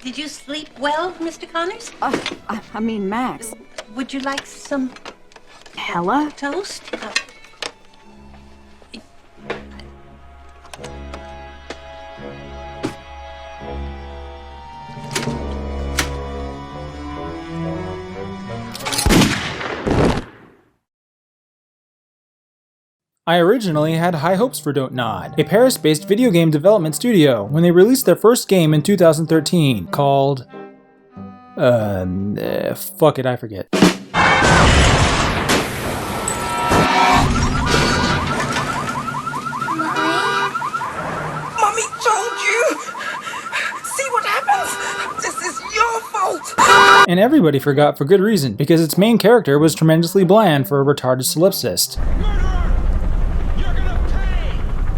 Did you sleep well, Mr. Connors? I mean, Max. Would you like some Hella? toast? I originally had high hopes for Dontnod, a Paris-based video game development studio, when they released their first game in 2013, called... fuck it, I forget. Mommy told you! See what happens? This is your fault! And everybody forgot for good reason, because its main character was tremendously bland for a retarded solipsist.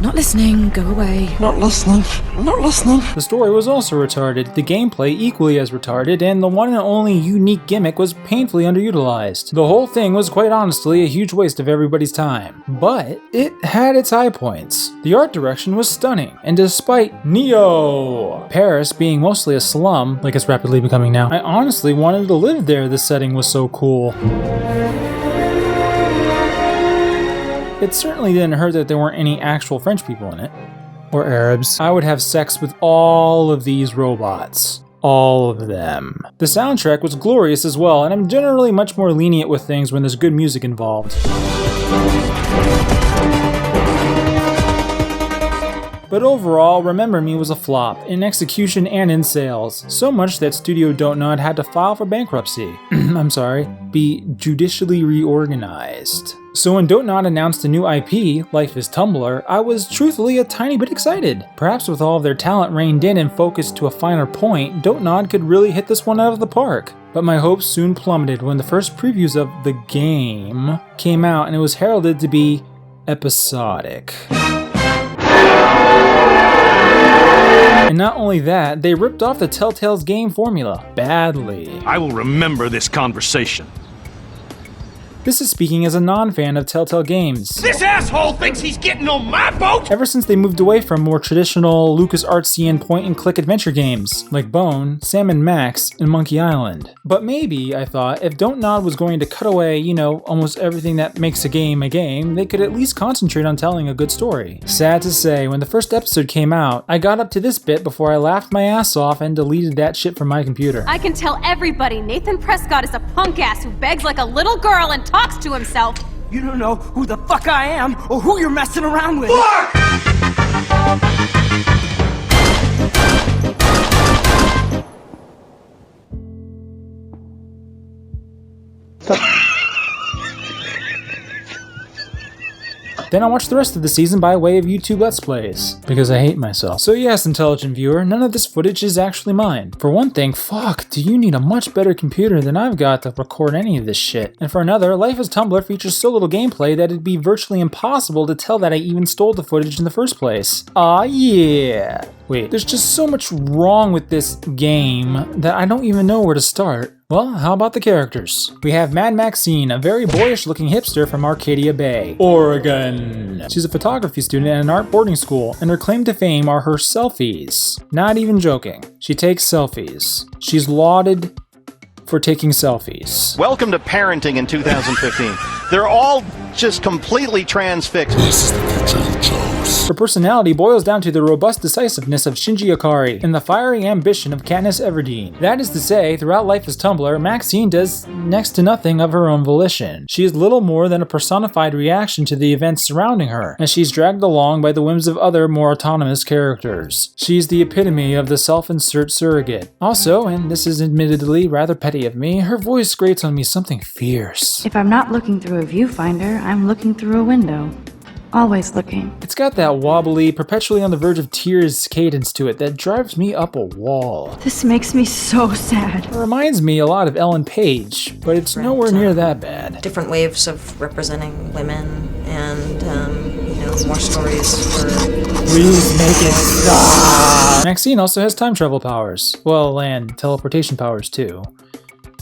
Not listening, go away. Not listening. Not listening. The story was also retarded, the gameplay equally as retarded, and the one and only unique gimmick was painfully underutilized. The whole thing was quite honestly a huge waste of everybody's time. But it had its high points. The art direction was stunning, and despite Paris being mostly a slum, like it's rapidly becoming now, I honestly wanted to live there. The setting was so cool. It certainly didn't hurt that there weren't any actual French people in it. Or Arabs. I would have sex with all of these robots. All of them. The soundtrack was glorious as well, and I'm generally much more lenient with things when there's good music involved. But overall, Remember Me was a flop, in execution and in sales, so much that Studio Dontnod had to file for bankruptcy. I'm sorry, be judicially reorganized. So when Dontnod announced a new IP, Life is Tumblr, I was truthfully a tiny bit excited. Perhaps with all of their talent reined in and focused to a finer point, Dontnod could really hit this one out of the park. But my hopes soon plummeted when the first previews of the game came out and it was heralded to be episodic. And not only that, they ripped off the Telltale's game formula badly. I will remember this conversation. This is speaking as a non-fan of Telltale games. This asshole thinks he's getting on my boat! Ever since they moved away from more traditional LucasArtsian point-and-click adventure games, like Bone, Sam & Max, and Monkey Island. But maybe, I thought, if Dontnod was going to cut away, almost everything that makes a game, they could at least concentrate on telling a good story. Sad to say, when the first episode came out, I got up to this bit before I laughed my ass off and deleted that shit from my computer. I can tell everybody Nathan Prescott is a punk ass who begs like a little girl and talks to himself. You don't know who the fuck I am or who you're messing around with. Then I watched the rest of the season by way of YouTube Let's Plays, because I hate myself. So yes, intelligent viewer, none of this footage is actually mine. For one thing, fuck, do you need a much better computer than I've got to record any of this shit? And for another, Life is Tumblr features so little gameplay that it'd be virtually impossible to tell that I even stole the footage in the first place. Aw yeah. Wait, there's just so much wrong with this game that I don't even know where to start. Well, how about the characters? We have Mad Maxine, a very boyish-looking hipster from Arcadia Bay, Oregon. She's a photography student at an art boarding school, and her claim to fame are her selfies. Not even joking. She takes selfies. She's lauded for taking selfies. Welcome to parenting in 2015. They're all just completely transfixed. Her personality boils down to the robust decisiveness of Shinji Ikari and the fiery ambition of Katniss Everdeen. That is to say, throughout Life is Tumblr, Maxine does next to nothing of her own volition. She is little more than a personified reaction to the events surrounding her, and she's dragged along by the whims of other, more autonomous characters. She's the epitome of the self-insert surrogate. Also, and this is admittedly rather petty of me, her voice grates on me something fierce. If I'm not looking through a viewfinder, I'm looking through a window. Always looking. It's got that wobbly, perpetually on the verge of tears cadence to it that drives me up a wall. This makes me so sad. It reminds me a lot of Ellen Page, but it's nowhere near that bad. Different waves of representing women and, more stories for... Please make it stop! Maxine also has time travel powers. Well, and teleportation powers too.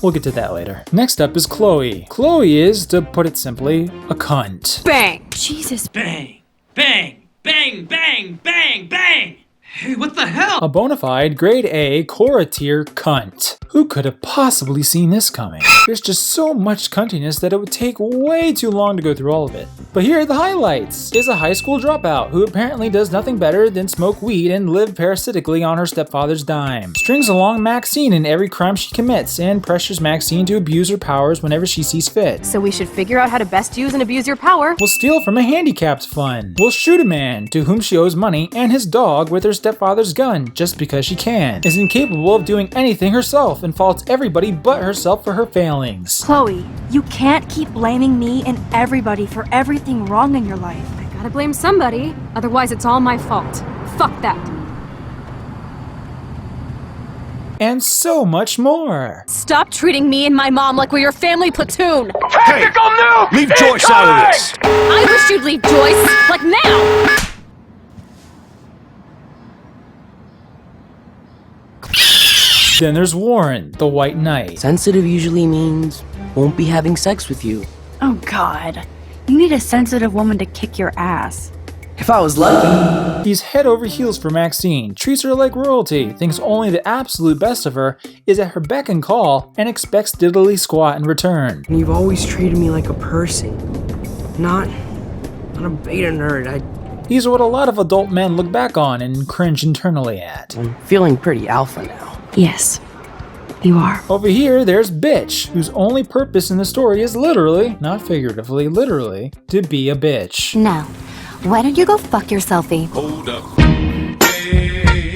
We'll get to that later. Next up is Chloe. Chloe is, to put it simply, a cunt. Bang! Jesus. Bang, bang, bang, bang, bang, bang. Hey, what the hell? A bona fide grade A Cora tier cunt. Who could have possibly seen this coming? There's just so much cuntiness that it would take way too long to go through all of it. But here are the highlights. Is a high school dropout who apparently does nothing better than smoke weed and live parasitically on her stepfather's dime. Strings along Maxine in every crime she commits and pressures Maxine to abuse her powers whenever she sees fit. So we should figure out how to best use and abuse your power. Will steal from a handicapped fund. Will shoot a man to whom she owes money and his dog with her stepfather's gun just because she can. Is incapable of doing anything herself and faults everybody but herself for her failings. Chloe, you can't keep blaming me and everybody for everything wrong in your life. I gotta blame somebody, otherwise it's all my fault. Fuck that. And so much more. Stop treating me and my mom like we're your family platoon. Hey, leave Joyce out of this. I wish you'd leave Joyce, like now. Then there's Warren, the White Knight. Sensitive usually means won't be having sex with you. Oh God. You need a sensitive woman to kick your ass. If I was lucky. He's head over heels for Maxine, treats her like royalty, thinks only the absolute best of her, is at her beck and call, and expects diddly squat in return. You've always treated me like a person. Not a beta nerd. These are what a lot of adult men look back on and cringe internally at. I'm feeling pretty alpha now. Yes, you are. Over here, there's Bitch, whose only purpose in the story is literally, not figuratively, literally, to be a bitch. Now, why don't you go fuck yourselfie? Hold up. Hey,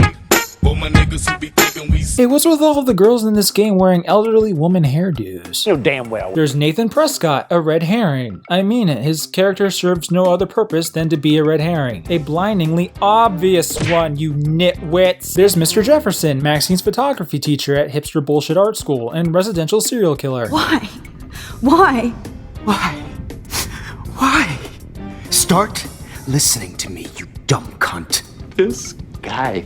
for my niggas who be thinking we Hey, what's with all of the girls in this game wearing elderly woman hairdos? No damn well. There's Nathan Prescott, a red herring. I mean it, his character serves no other purpose than to be a red herring. A blindingly obvious one, you nitwits. There's Mr. Jefferson, Maxine's photography teacher at hipster bullshit art school and residential serial killer. Why? Why? Why? Start listening to me, you dumb cunt. This guy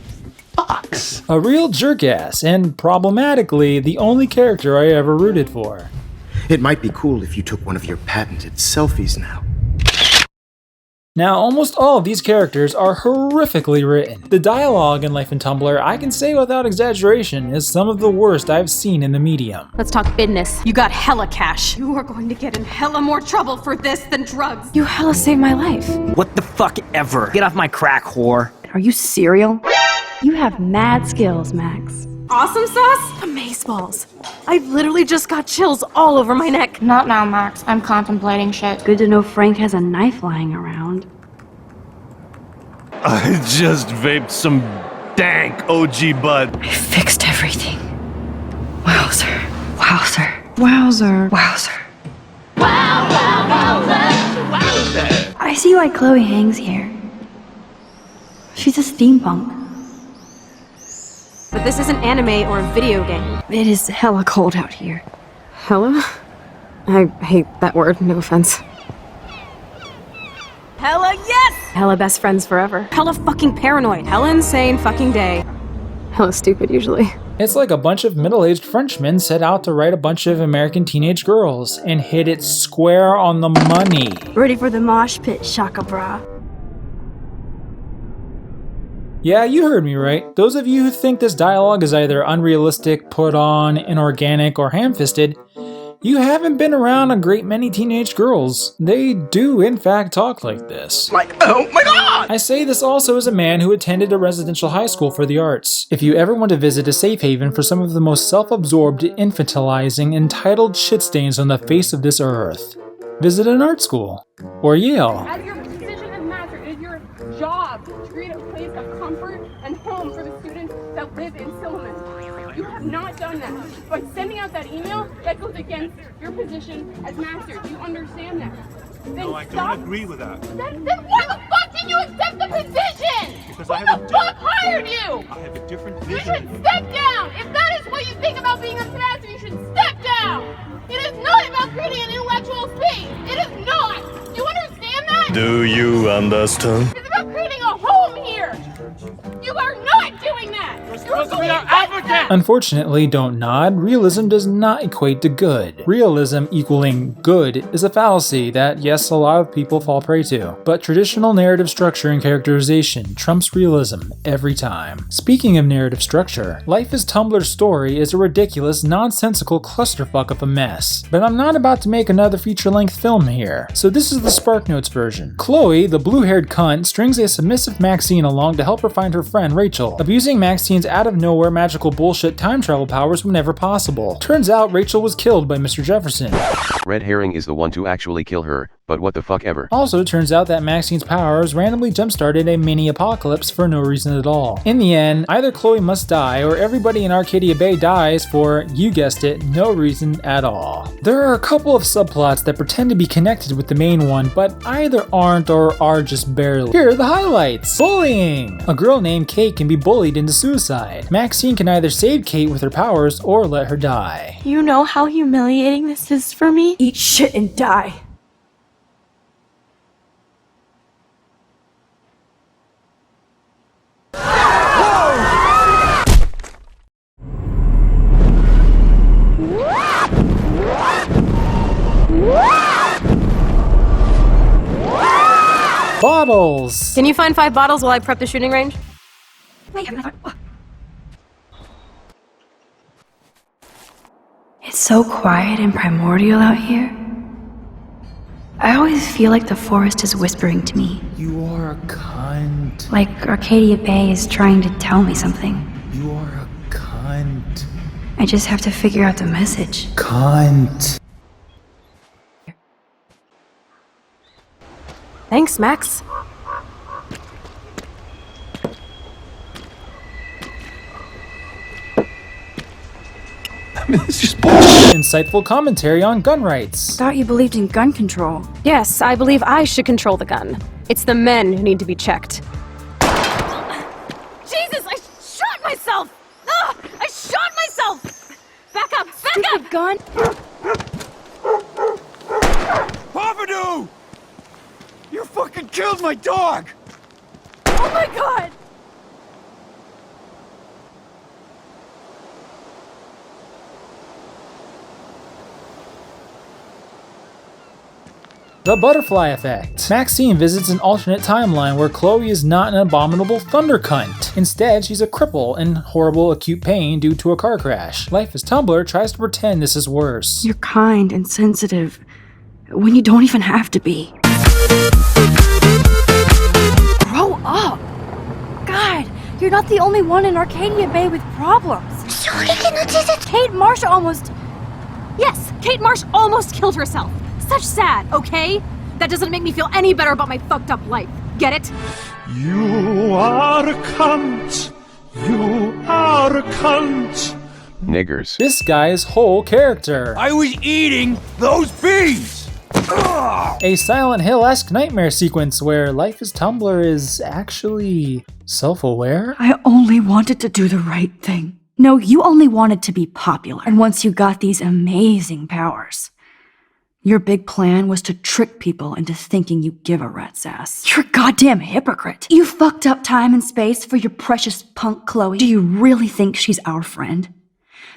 fucks. A real jerk-ass, and problematically, the only character I ever rooted for. It might be cool if you took one of your patented selfies now. Now, almost all of these characters are horrifically written. The dialogue in Life in Tumblr, I can say without exaggeration, is some of the worst I've seen in the medium. Let's talk business. You got hella cash. You are going to get in hella more trouble for this than drugs. You hella saved my life. What the fuck ever? Get off my crack, whore. Are you serial? You have mad skills, Max. Awesome sauce? Amazeballs. I've literally just got chills all over my neck. Not now, Max. I'm contemplating shit. Good to know Frank has a knife lying around. I just vaped some dank OG bud. I fixed everything. Wowzer. Wowzer. Wowzer. Wowzer. Wowzer. I see why Chloe hangs here. She's a steampunk. But this isn't anime or a video game. It is hella cold out here. Hella? I hate that word, no offense. Hella yes! Hella best friends forever. Hella fucking paranoid. Hella insane fucking day. Hella stupid usually. It's like a bunch of middle-aged Frenchmen set out to write a bunch of American teenage girls and hit it square on the money. Ready for the mosh pit, Shaka Bra. Yeah, you heard me right. Those of you who think this dialogue is either unrealistic, put on, inorganic, or ham-fisted, you haven't been around a great many teenage girls. They do, in fact, talk like this. Like, oh my god! I say this also as a man who attended a residential high school for the arts. If you ever want to visit a safe haven for some of the most self-absorbed, infantilizing, entitled shitstains on the face of this earth, visit an art school. Or Yale. As your position as master, it is your job to create a place of comfort and home for the students that live in Silliman. You have not done that. By sending out that email, that goes against your position as master. Do you understand that? No, I don't agree with that. Then why the fuck did you accept the position? Because Who the fuck hired you? I have a different You vision. should step down. If that is what you think about being a master, you should step down. It is not about creating an intellectual space. It is not. Do you understand that? Do you understand? It's about creating a home here. You are not doing that. supposed to be our advocate! Unfortunately, Dontnod, realism does not equate to good. Realism equaling good is a fallacy that, yes, a lot of people fall prey to. But traditional narrative structure and characterization trumps realism every time. Speaking of narrative structure, Life is Tumblr's story is a ridiculous, nonsensical clusterfuck of a mess. But I'm not about to make another feature-length film here, so this is the SparkNotes version. Chloe, the blue-haired cunt, strings a submissive Maxine along to help her find her friend Rachel, abusing Maxine's out-of-nowhere magical bullshit time travel powers whenever possible. Turns out Rachel was killed by Mr. Jefferson. Red Herring is the one to actually kill her, but what the fuck ever. Also, turns out that Maxine's powers randomly jump-started a mini-apocalypse for no reason at all. In the end, either Chloe must die or everybody in Arcadia Bay dies for, you guessed it, no reason at all. There are a couple of subplots that pretend to be connected with the main one, but either aren't or are just barely. Here are the highlights. Bullying! A girl named Kate can be bullied into suicide. Maxine can either save Kate with her powers or let her die. You know how humiliating this is for me? Eat shit and die. Bottles! Can you find 5 bottles while I prep the shooting range? Wait, another. It's so quiet and primordial out here. I always feel like the forest is whispering to me. You are a cunt. Like Arcadia Bay is trying to tell me something. You are a cunt. I just have to figure out the message. Cunt. Thanks, Max. It's just bullshit. Insightful commentary on gun rights. Thought you believed in gun control. Yes, I believe I should control the gun. It's the men who need to be checked. Jesus, I shot myself! Ugh, I shot myself! Back up, back up! Gun? Papadoo! You fucking killed my dog! Oh my god! The Butterfly Effect. Maxine visits an alternate timeline where Chloe is not an abominable thunder cunt. Instead, she's a cripple in horrible acute pain due to a car crash. Life is Tumblr tries to pretend this is worse. You're kind and sensitive when you don't even have to be. Grow up! God, you're not the only one in Arcadia Bay with problems. Kate Marsh almost... Yes, Kate Marsh almost killed herself. Such sad, okay? That doesn't make me feel any better about my fucked up life. Get it? You are a cunt. You are a cunt. Niggers. This guy's whole character. I was eating those bees! A Silent Hill-esque nightmare sequence where Life is Tumblr is actually self-aware? I only wanted to do the right thing. No, you only wanted to be popular. And once you got these amazing powers, your big plan was to trick people into thinking you give a rat's ass. You're a goddamn hypocrite. You fucked up time and space for your precious punk Chloe. Do you really think she's our friend?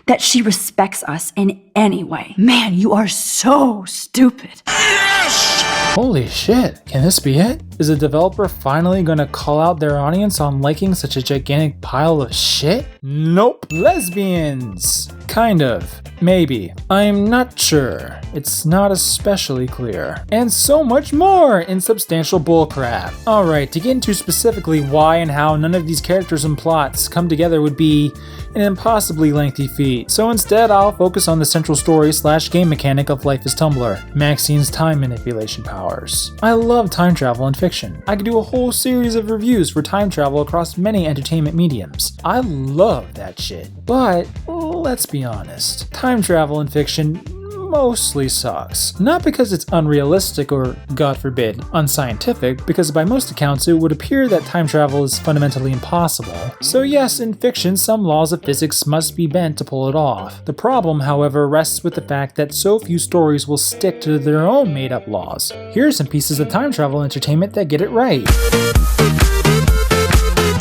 That she respects us in any way? Man, you are so stupid. Holy shit, can this be it? Is a developer finally gonna call out their audience on liking such a gigantic pile of shit? Nope. Lesbians. Kind of. Maybe. I'm not sure. It's not especially clear. And so much more insubstantial bullcrap. Alright, to get into specifically why and how none of these characters and plots come together would be an impossibly lengthy feat. So instead, I'll focus on the central story / game mechanic of Life is Tumblr, Maxine's time manipulation powers. I love time travel in fiction. I could do a whole series of reviews for time travel across many entertainment mediums. I love that shit. But let's be honest, time travel in fiction mostly sucks. Not because it's unrealistic or, God forbid, unscientific, because by most accounts it would appear that time travel is fundamentally impossible. So yes, in fiction some laws of physics must be bent to pull it off. The problem, however, rests with the fact that so few stories will stick to their own made-up laws. Here are some pieces of time travel entertainment that get it right.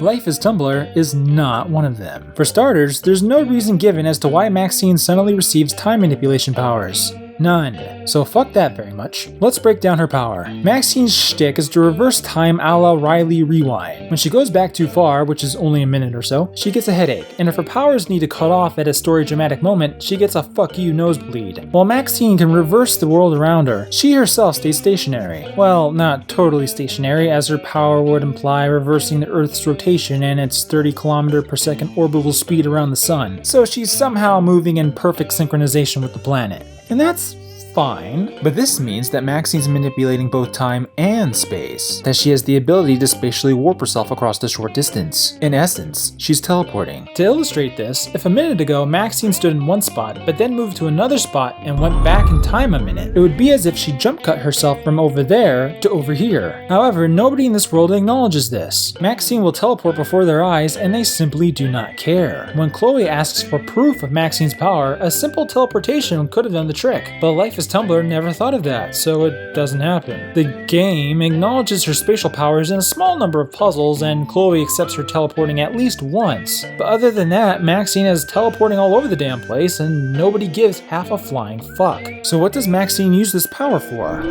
Life is Tumblr is not one of them. For starters, there's no reason given as to why Maxine suddenly receives time manipulation powers. None. So fuck that very much. Let's break down her power. Maxine's shtick is to reverse time a la Riley Rewind. When she goes back too far, which is only a minute or so, she gets a headache, and if her powers need to cut off at a story dramatic moment, she gets a fuck you nosebleed. While Maxine can reverse the world around her, she herself stays stationary. Well, not totally stationary, as her power would imply reversing the Earth's rotation and its 30 km/s orbital speed around the sun, so she's somehow moving in perfect synchronization with the planet. And that's fine, but this means that Maxine's manipulating both time and space, that she has the ability to spatially warp herself across a short distance. In essence, she's teleporting. To illustrate this, if a minute ago Maxine stood in one spot, but then moved to another spot and went back in time a minute, it would be as if she jump cut herself from over there to over here. However, nobody in this world acknowledges this. Maxine will teleport before their eyes, and they simply do not care. When Chloe asks for proof of Maxine's power, a simple teleportation could have done the trick, but Life is Tumblr never thought of that, so it doesn't happen. The game acknowledges her spatial powers in a small number of puzzles, and Chloe accepts her teleporting at least once. But other than that, Maxine is teleporting all over the damn place, and nobody gives half a flying fuck. So what does Maxine use this power for?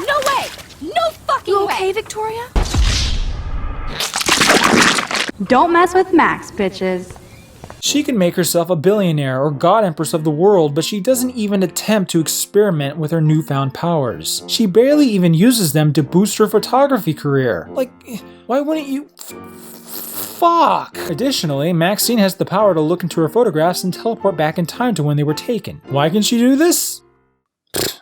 No way! No fucking You way! okay, Victoria? Don't mess with Max, bitches. She can make herself a billionaire or god empress of the world, but she doesn't even attempt to experiment with her newfound powers. She barely even uses them to boost her photography career. Like, why wouldn't you... Fuck! Additionally, Maxine has the power to look into her photographs and teleport back in time to when they were taken. Why can she do this?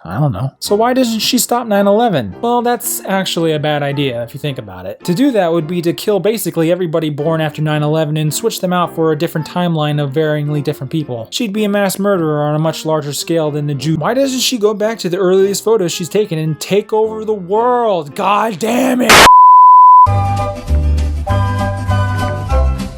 I don't know. So why doesn't she stop 9/11? Well, that's actually a bad idea if you think about it. To do that would be to kill basically everybody born after 9/11 and switch them out for a different timeline of varyingly different people. She'd be a mass murderer on a much larger scale than the Jew. Why doesn't she go back to the earliest photos she's taken and take over the world? God damn it!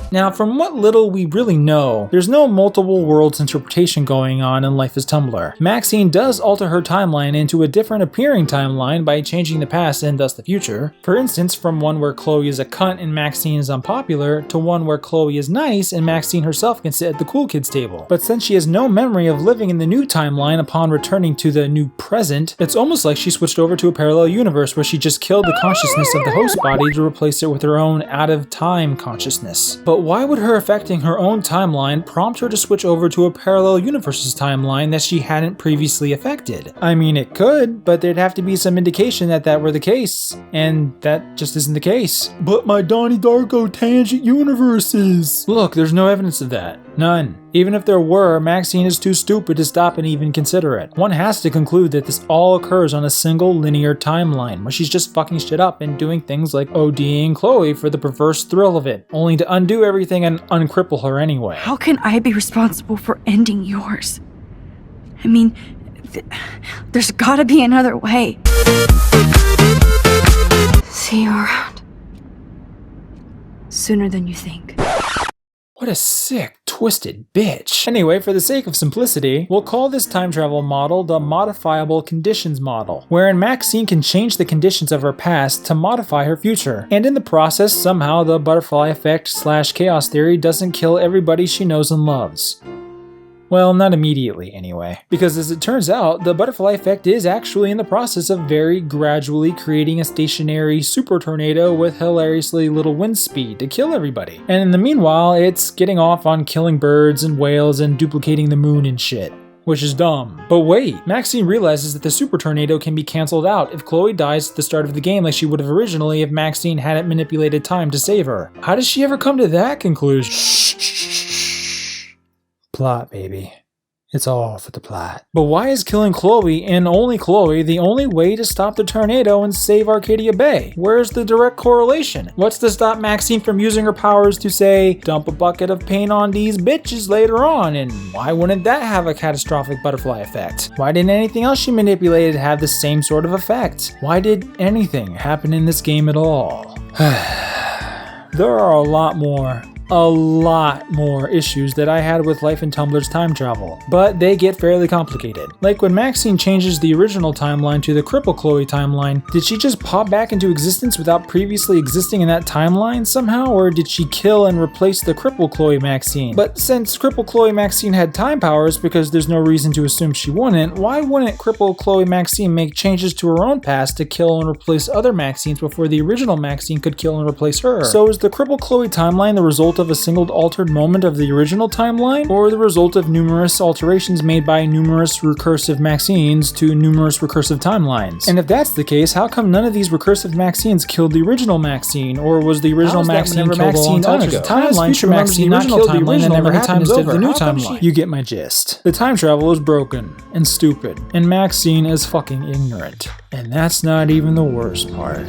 Now, from what little we really know, there's no multiple worlds interpretation going on in Life is Tumblr. Maxine does alter her timeline into a different appearing timeline by changing the past and thus the future. For instance, from one where Chloe is a cunt and Maxine is unpopular, to one where Chloe is nice and Maxine herself can sit at the cool kids table. But since she has no memory of living in the new timeline upon returning to the new present, it's almost like she switched over to a parallel universe where she just killed the consciousness of the host body to replace it with her own out-of-time consciousness. But why would her affecting her own timeline prompt her to switch over to a parallel universe's timeline that she hadn't previously affected? I mean, it could, but there'd have to be some indication that that were the case, and that just isn't the case. But my Donnie Darko tangent universes! Look, there's no evidence of that. None. Even if there were, Maxine is too stupid to stop and even consider it. One has to conclude that this all occurs on a single linear timeline, where she's just fucking shit up and doing things like ODing Chloe for the perverse thrill of it, only to undo everything and uncripple her anyway. How can I be responsible for ending yours? I mean, there's gotta be another way. See you around. Sooner than you think. What a sick, twisted bitch. Anyway, for the sake of simplicity, we'll call this time travel model the Modifiable Conditions model, wherein Maxine can change the conditions of her past to modify her future. And in the process, somehow the butterfly effect / chaos theory doesn't kill everybody she knows and loves. Well, not immediately anyway. Because as it turns out, the butterfly effect is actually in the process of very gradually creating a stationary super tornado with hilariously little wind speed to kill everybody. And in the meanwhile, it's getting off on killing birds and whales and duplicating the moon and shit. Which is dumb. But wait, Maxine realizes that the super tornado can be cancelled out if Chloe dies at the start of the game like she would have originally if Maxine hadn't manipulated time to save her. How does she ever come to that conclusion? Plot, baby. It's all for the plot. But why is killing Chloe, and only Chloe, the only way to stop the tornado and save Arcadia Bay? Where's the direct correlation? What's to stop Maxine from using her powers to, say, dump a bucket of paint on these bitches later on? And why wouldn't that have a catastrophic butterfly effect? Why didn't anything else she manipulated have the same sort of effect? Why did anything happen in this game at all? There are a lot more a lot more issues that I had with Life in Tumblr's time travel, but they get fairly complicated. Like when Maxine changes the original timeline to the Cripple Chloe timeline, did she just pop back into existence without previously existing in that timeline somehow, or did she kill and replace the Cripple Chloe Maxine? But since Cripple Chloe Maxine had time powers, because there's no reason to assume she wouldn't, why wouldn't Cripple Chloe Maxine make changes to her own past to kill and replace other Maxines before the original Maxine could kill and replace her? So is the Cripple Chloe timeline the result of a single altered moment of the original timeline, or the result of numerous alterations made by numerous recursive Maxines to numerous recursive timelines? And if that's the case, how come none of these recursive Maxines killed the original Maxine, or was the original Maxine killed a long time ago? Timeline future Maxine not killed the original and never happened instead of the new timeline? You get my gist. The time travel is broken and stupid, and Maxine is fucking ignorant. And that's not even the worst part.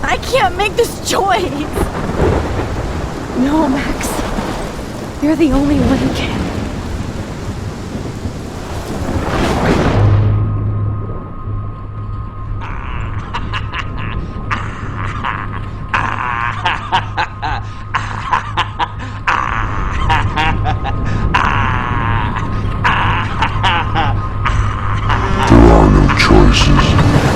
I can't make this choice! No, Max. You're the only one who can.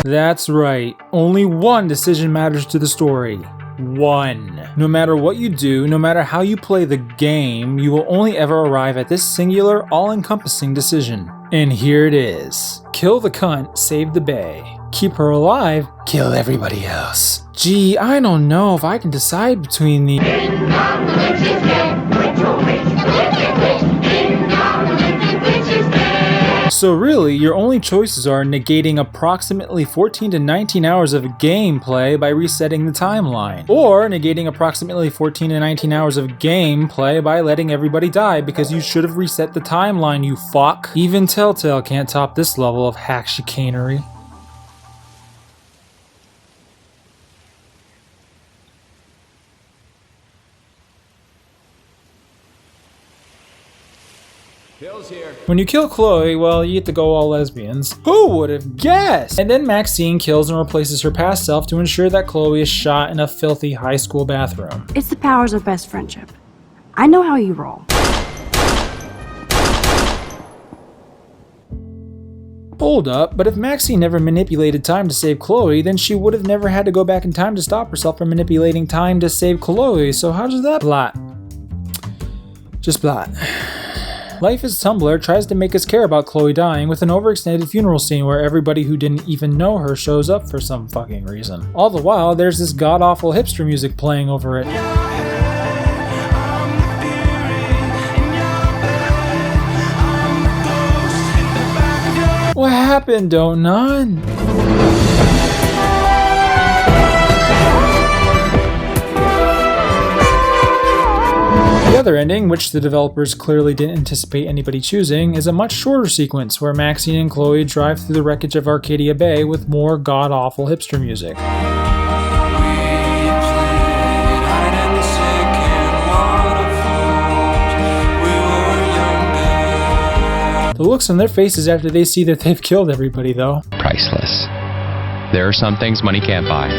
That's right, only one decision matters to the story. One. No matter what you do, no matter how you play the game, you will only ever arrive at this singular, all-encompassing decision. And here it is. Kill the cunt, save the bae. Keep her alive, kill everybody else. Gee, I don't know if I can decide between the... So really, your only choices are negating approximately 14 to 19 hours of gameplay by resetting the timeline, or negating approximately 14 to 19 hours of gameplay by letting everybody die because you should have reset the timeline, you fuck. Even Telltale can't top this level of hack chicanery. When you kill Chloe, well, you get to go all lesbians. Who would have guessed? And then Maxine kills and replaces her past self to ensure that Chloe is shot in a filthy high school bathroom. It's the powers of best friendship. I know how you roll. Hold up, but if Maxine never manipulated time to save Chloe, then she would have never had to go back in time to stop herself from manipulating time to save Chloe, so how does that plot? Just plot. Life is Tumblr tries to make us care about Chloe dying with an overextended funeral scene where everybody who didn't even know her shows up for some fucking reason. All the while, there's this god-awful hipster music playing over it. What happened, Dontnod? The other ending, which the developers clearly didn't anticipate anybody choosing, is a much shorter sequence where Maxine and Chloe drive through the wreckage of Arcadia Bay with more god-awful hipster music. The looks on their faces after they see that they've killed everybody, though. Priceless. There are some things money can't buy.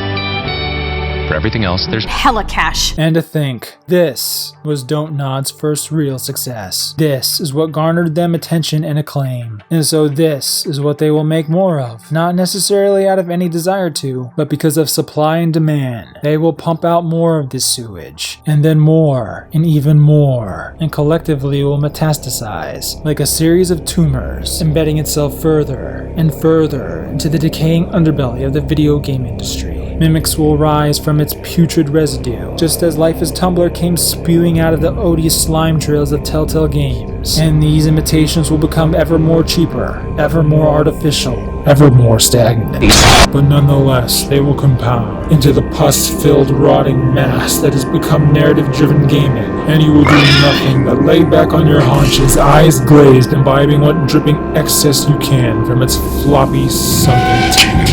For everything else, there's hella cash. And to think, this was Dontnod's first real success. This is what garnered them attention and acclaim. And so this is what they will make more of. Not necessarily out of any desire to, but because of supply and demand. They will pump out more of this sewage, and then more, and even more, and collectively will metastasize, like a series of tumors, embedding itself further and further into the decaying underbelly of the video game industry. Mimics will rise from its putrid residue, just as Life is Tumblr came spewing out of the odious slime trails of Telltale Games. imitations. And these imitations will become ever more cheaper, ever more artificial, ever more stagnant. But nonetheless, they will compound into the pus-filled, rotting mass that has become narrative-driven gaming, and you will do nothing but lay back on your haunches, eyes glazed, imbibing what dripping excess you can from its floppy, sunken taint.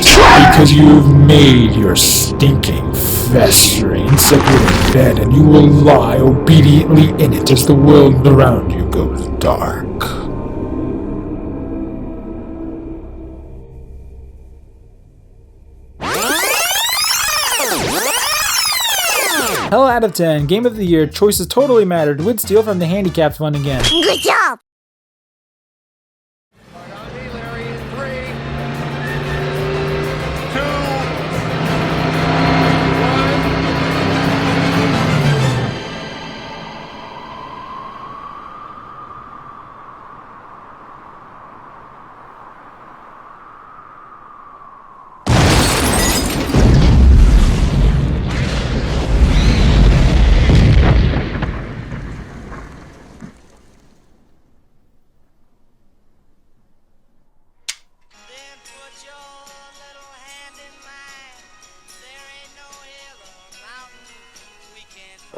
Because you've made your stinking, festering, separated bed, and you will lie obediently in it as the world around you goes dark. Hell out of 10, Game of the Year, choices totally mattered, would steal from the handicapped fund again. Good job!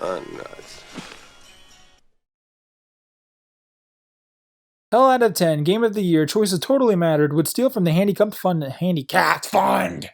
Nuts. Hell out of 10, Game of the Year, choices totally mattered, would steal from the handicapped fund.